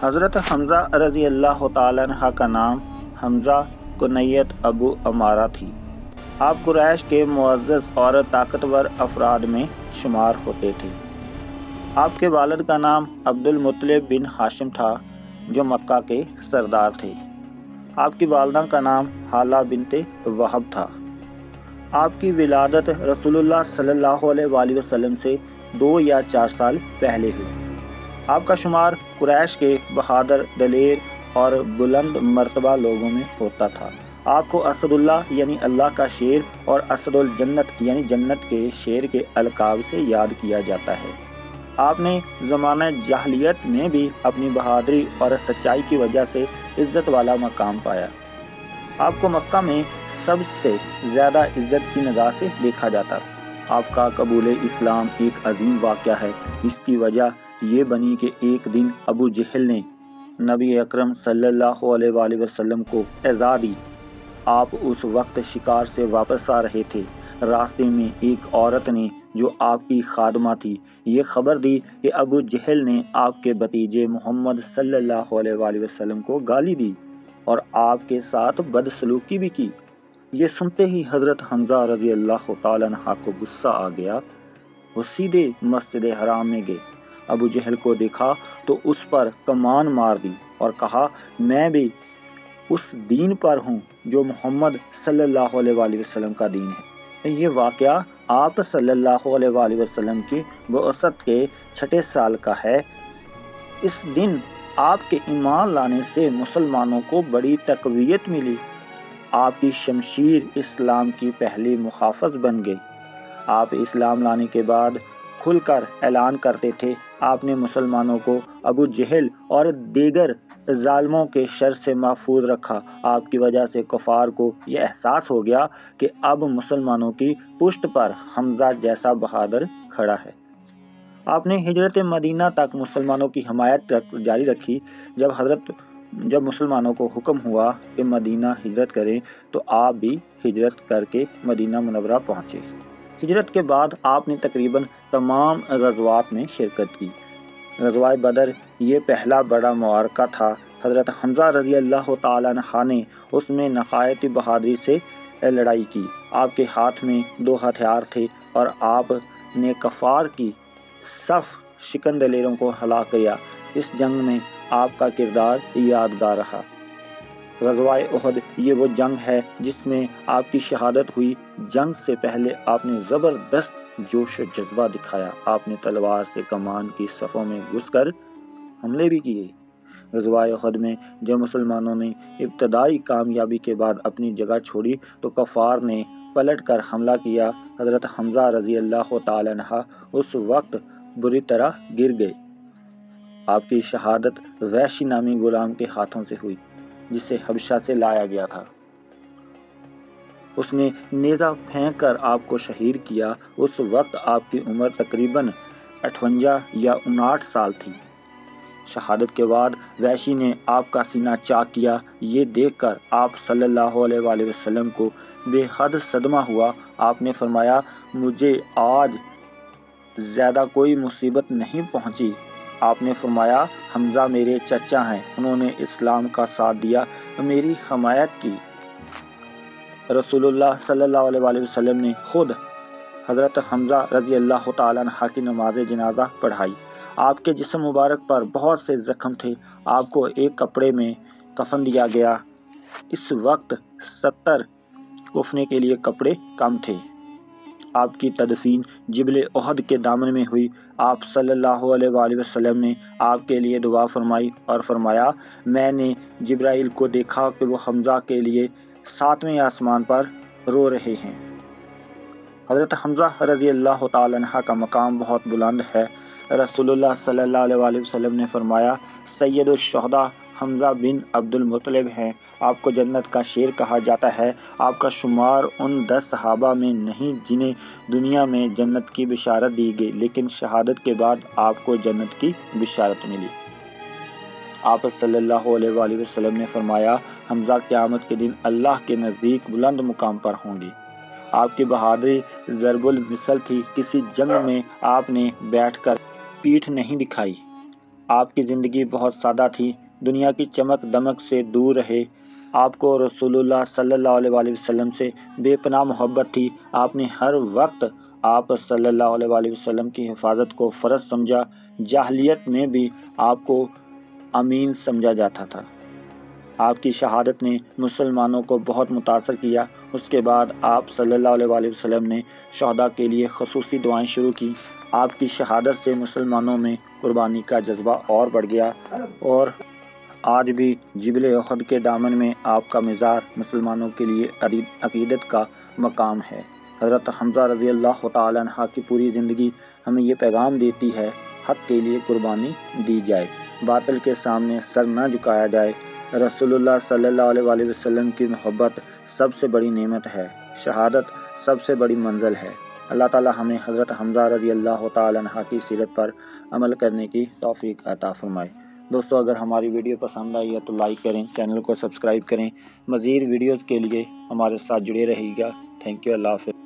حضرت حمزہ رضی اللہ تعالیٰ عنہ کا نام حمزہ کنیت ابو عمارہ تھی۔ آپ قریش کے معزز اور طاقتور افراد میں شمار ہوتے تھے۔ آپ کے والد کا نام عبد المطلب بن ہاشم تھا جو مکہ کے سردار تھے۔ آپ کی والدہ کا نام حالہ بنت وہب تھا۔ آپ کی ولادت رسول اللہ صلی اللہ علیہ وآلہ وسلم سے 2 یا 4 سال پہلے ہوئی۔ آپ کا شمار قریش کے بہادر، دلیر اور بلند مرتبہ لوگوں میں ہوتا تھا۔ آپ کو اسد اللہ یعنی اللہ کا شیر اور اسد الجنت یعنی جنت کے شیر کے القاب سے یاد کیا جاتا ہے۔ آپ نے زمانہ جاہلیت میں بھی اپنی بہادری اور سچائی کی وجہ سے عزت والا مقام پایا۔ آپ کو مکہ میں سب سے زیادہ عزت کی نگاہ سے دیکھا جاتا تھا۔ آپ کا قبول اسلام ایک عظیم واقعہ ہے۔ اس کی وجہ یہ بنی کہ ایک دن ابو جہل نے نبی اکرم صلی اللہ علیہ وآلہ وسلم کو ایذا دی۔ آپ اس وقت شکار سے واپس آ رہے تھے۔ راستے میں ایک عورت نے جو آپ کی خادمہ تھی یہ خبر دی کہ ابو جہل نے آپ کے بھتیجے محمد صلی اللہ علیہ وآلہ وسلم کو گالی دی اور آپ کے ساتھ بدسلوکی بھی کی۔ یہ سنتے ہی حضرت حمزہ رضی اللہ تعالیٰ عنہ کو غصہ آ گیا۔ وہ سیدھے مسجد حرام میں گئے، ابو جہل کو دیکھا تو اس پر کمان مار دی اور کہا میں بھی اس دین پر ہوں جو محمد صلی اللہ علیہ وآلہ وسلم کا دین ہے۔ یہ واقعہ آپ صلی اللہ علیہ وآلہ وسلم کی بعثت کے 6 سال کا ہے۔ اس دن آپ کے ایمان لانے سے مسلمانوں کو بڑی تقویت ملی۔ آپ کی شمشیر اسلام کی پہلی محافظ بن گئی۔ آپ اسلام لانے کے بعد کھل کر اعلان کرتے تھے۔ آپ نے مسلمانوں کو ابو جہل اور دیگر ظالموں کے شر سے محفوظ رکھا۔ آپ کی وجہ سے کفار کو یہ احساس ہو گیا کہ اب مسلمانوں کی پشت پر حمزہ جیسا بہادر کھڑا ہے۔ آپ نے ہجرت مدینہ تک مسلمانوں کی حمایت جاری رکھی۔ جب مسلمانوں کو حکم ہوا کہ مدینہ ہجرت کریں تو آپ بھی ہجرت کر کے مدینہ منورہ پہنچے۔ ہجرت کے بعد آپ نے تقریباً تمام غزوات میں شرکت کی۔ غزوہ بدر یہ پہلا بڑا معرکہ تھا۔ حضرت حمزہ رضی اللہ تعالیٰ عنہ نے اس میں نہایت بہادری سے لڑائی کی۔ آپ کے ہاتھ میں 2 ہتھیار تھے اور آپ نے کفار کی صف شکن دلیروں کو ہلاک کیا۔ اس جنگ میں آپ کا کردار یادگار رہا۔ غزوہ احد یہ وہ جنگ ہے جس میں آپ کی شہادت ہوئی۔ جنگ سے پہلے آپ نے زبردست جوش و جذبہ دکھایا۔ آپ نے تلوار سے کمان کی صفوں میں گھس کر حملے بھی کیے۔ غزوہ احد میں جب مسلمانوں نے ابتدائی کامیابی کے بعد اپنی جگہ چھوڑی تو کفار نے پلٹ کر حملہ کیا۔ حضرت حمزہ رضی اللہ تعالیٰ عنہ اس وقت بری طرح گر گئے۔ آپ کی شہادت وحشی نامی غلام کے ہاتھوں سے ہوئی جسے حبشہ سے لایا گیا تھا۔ اس نے نیزہ پھینک کر آپ کو شہید کیا۔ اس وقت آپ کی عمر تقریباً 58 یا 59 سال تھی۔ شہادت کے بعد وحشی نے آپ کا سینہ چاک کیا۔ یہ دیکھ کر آپ صلی اللہ علیہ وآلہ وسلم کو بے حد صدمہ ہوا۔ آپ نے فرمایا مجھے آج زیادہ کوئی مصیبت نہیں پہنچی۔ آپ نے فرمایا حمزہ میرے چچا ہیں، انہوں نے اسلام کا ساتھ دیا، میری حمایت کی۔ رسول اللہ صلی اللہ علیہ وآلہ وسلم نے خود حضرت حمزہ رضی اللہ تعالیٰ عنہ کی نماز جنازہ پڑھائی۔ آپ کے جسم مبارک پر بہت سے زخم تھے۔ آپ کو ایک کپڑے میں کفن دیا گیا۔ اس وقت 70 کفنے کے لیے کپڑے کم تھے۔ آپ کی تدفین جبل احد کے دامن میں ہوئی۔ آپ صلی اللہ علیہ وآلہ وسلم نے آپ کے لیے دعا فرمائی اور فرمایا میں نے جبرائیل کو دیکھا کہ وہ حمزہ کے لیے 7ویں آسمان پر رو رہے ہیں۔ حضرت حمزہ رضی اللہ تعالیٰ عنہ کا مقام بہت بلند ہے۔ رسول اللہ صلی اللہ علیہ وآلہ وسلم نے فرمایا سید الشہداء حمزہ بن عبد المطلب ہیں۔ آپ کو جنت کا شیر کہا جاتا ہے۔ آپ کا شمار ان 10 صحابہ میں نہیں جنہیں دنیا میں جنت کی بشارت دی گئی، لیکن شہادت کے بعد آپ کو جنت کی بشارت ملی۔ آپ صلی اللہ علیہ وآلہ وسلم نے فرمایا حمزہ قیامت کے دن اللہ کے نزدیک بلند مقام پر ہوں گے۔ آپ کی بہادری ضرب المثل تھی۔ کسی جنگ میں آپ نے بیٹھ کر پیٹھ نہیں دکھائی۔ آپ کی زندگی بہت سادہ تھی، دنیا کی چمک دمک سے دور رہے۔ آپ کو رسول اللہ صلی اللہ علیہ وآلہ وسلم سے بے پناہ محبت تھی۔ آپ نے ہر وقت آپ صلی اللہ علیہ وآلہ وسلم کی حفاظت کو فرض سمجھا۔ جاہلیت میں بھی آپ کو امین سمجھا جاتا تھا۔ آپ کی شہادت نے مسلمانوں کو بہت متاثر کیا۔ اس کے بعد آپ صلی اللہ علیہ وآلہ وسلم نے شہداء کے لیے خصوصی دعائیں شروع کی۔ آپ کی شہادت سے مسلمانوں میں قربانی کا جذبہ اور بڑھ گیا، اور آج بھی جبل احد کے دامن میں آپ کا مزار مسلمانوں کے لیے عقیدت کا مقام ہے۔ حضرت حمزہ رضی اللہ تعالیٰ عنہ کی پوری زندگی ہمیں یہ پیغام دیتی ہے، حق کے لیے قربانی دی جائے، باطل کے سامنے سر نہ جھکایا جائے۔ رسول اللہ صلی اللہ علیہ وآلہ وسلم کی محبت سب سے بڑی نعمت ہے، شہادت سب سے بڑی منزل ہے۔ اللہ تعالی ہمیں حضرت حمزہ رضی اللہ تعالیٰ عنہ کی سیرت پر عمل کرنے کی توفیق عطا فرمائے۔ دوستو، اگر ہماری ویڈیو پسند آئی ہے تو لائک کریں، چینل کو سبسکرائب کریں۔ مزید ویڈیوز کے لیے ہمارے ساتھ جڑے رہیے گا۔ تھینک یو، اللہ حافظ۔